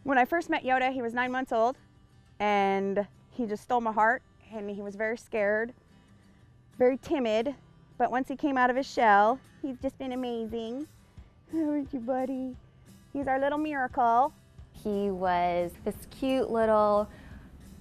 When I first met Yoda, he was 9 months old, and he just stole my heart, and he was very scared, very timid, but once he came out of his shell, he's just been amazing. How are you, buddy? He's our little miracle. He was this cute little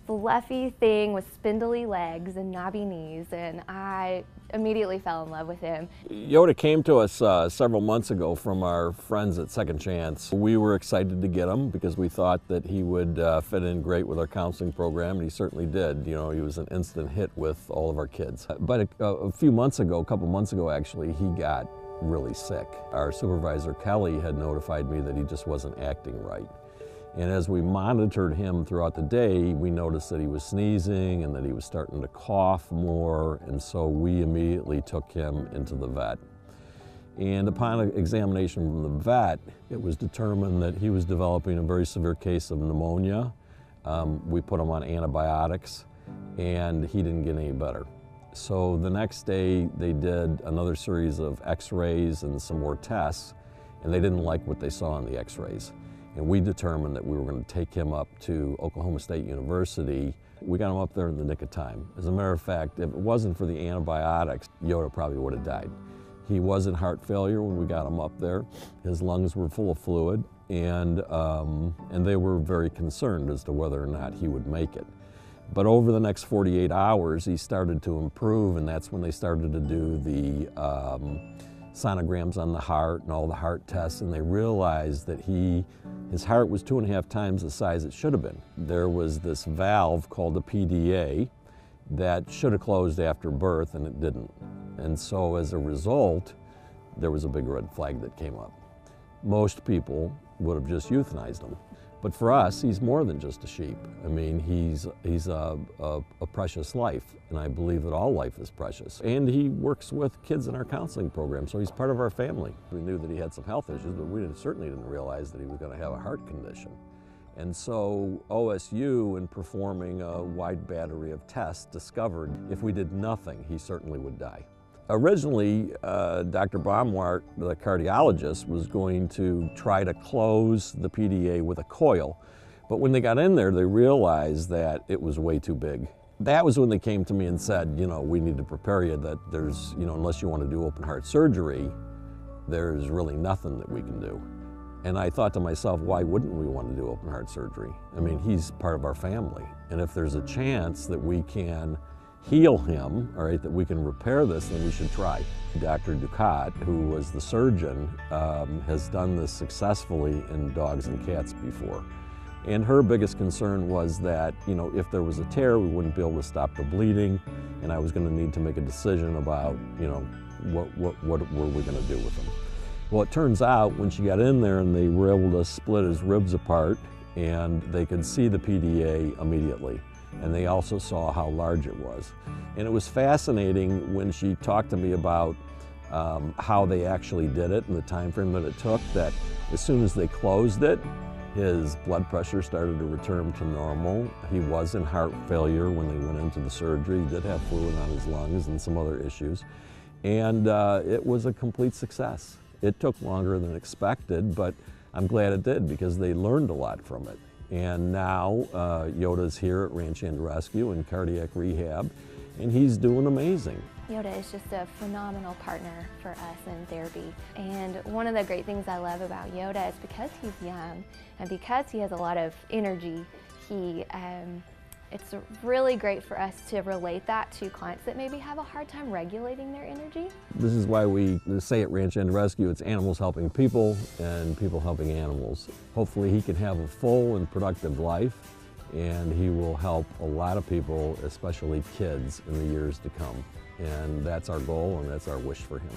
fluffy thing with spindly legs and knobby knees, and I immediately fell in love with him. Yoda came to us several months ago from our friends at Second Chance. We were excited to get him because we thought that he would fit in great with our counseling program, and he certainly did. You know, he was an instant hit with all of our kids. But a few months ago, a couple months ago actually, he got really sick. Our supervisor, Kelly, had notified me that he just wasn't acting right. And as we monitored him throughout the day, we noticed that he was sneezing and that he was starting to cough more, and so we immediately took him into the vet. And upon examination from the vet, it was determined that he was developing a very severe case of pneumonia. We put him on antibiotics, and he didn't get any better. So the next day, they did another series of x-rays and some more tests, and they didn't like what they saw in the x-rays. And we determined that we were going to take him up to Oklahoma State University. We got him up there in the nick of time. As a matter of fact, if it wasn't for the antibiotics, Yoda probably would have died. He was in heart failure when we got him up there. His lungs were full of fluid, and they were very concerned as to whether or not he would make it. But over the next 48 hours, he started to improve, and that's when they started to do the sonograms on the heart and all the heart tests, and they realized that his heart was 2.5 times the size it should have been. There was this valve called the PDA that should have closed after birth, and it didn't. And so as a result, there was a big red flag that came up. Most people would have just euthanized him. But for us, he's more than just a sheep. I mean, he's a precious life, and I believe that all life is precious. And he works with kids in our counseling program, so he's part of our family. We knew that he had some health issues, but we certainly didn't realize that he was going to have a heart condition. And so OSU, in performing a wide battery of tests, discovered if we did nothing, he certainly would die. Originally, Dr. Baumwart, the cardiologist, was going to try to close the PDA with a coil, but when they got in there, they realized that it was way too big. That was when they came to me and said, you know, we need to prepare you that there's, you know, unless you want to do open heart surgery, there's really nothing that we can do. And I thought to myself, why wouldn't we want to do open heart surgery? I mean, he's part of our family, and if there's a chance that we can heal him, all right, that we can repair this, then we should try. Dr. Dugat, who was the surgeon, has done this successfully in dogs and cats before. And her biggest concern was that, you know, if there was a tear, we wouldn't be able to stop the bleeding, and I was going to need to make a decision about, you know, what were we going to do with him. Well, it turns out when she got in there and they were able to split his ribs apart, and they could see the PDA immediately. And they also saw how large it was. And it was fascinating when she talked to me about how they actually did it and the time frame that it took, that as soon as they closed it, his blood pressure started to return to normal. He was in heart failure when they went into the surgery. He did have fluid on his lungs and some other issues. And it was a complete success. It took longer than expected, but I'm glad it did because they learned a lot from it. And now Yoda's here at Ranch Hand Rescue in cardiac rehab, and he's doing amazing. Yoda is just a phenomenal partner for us in therapy. And one of the great things I love about Yoda is because he's young and because he has a lot of energy, it's really great for us to relate that to clients that maybe have a hard time regulating their energy. This is why we say at Ranch Hand Rescue, it's animals helping people and people helping animals. Hopefully he can have a full and productive life, and he will help a lot of people, especially kids, in the years to come. And that's our goal, and that's our wish for him.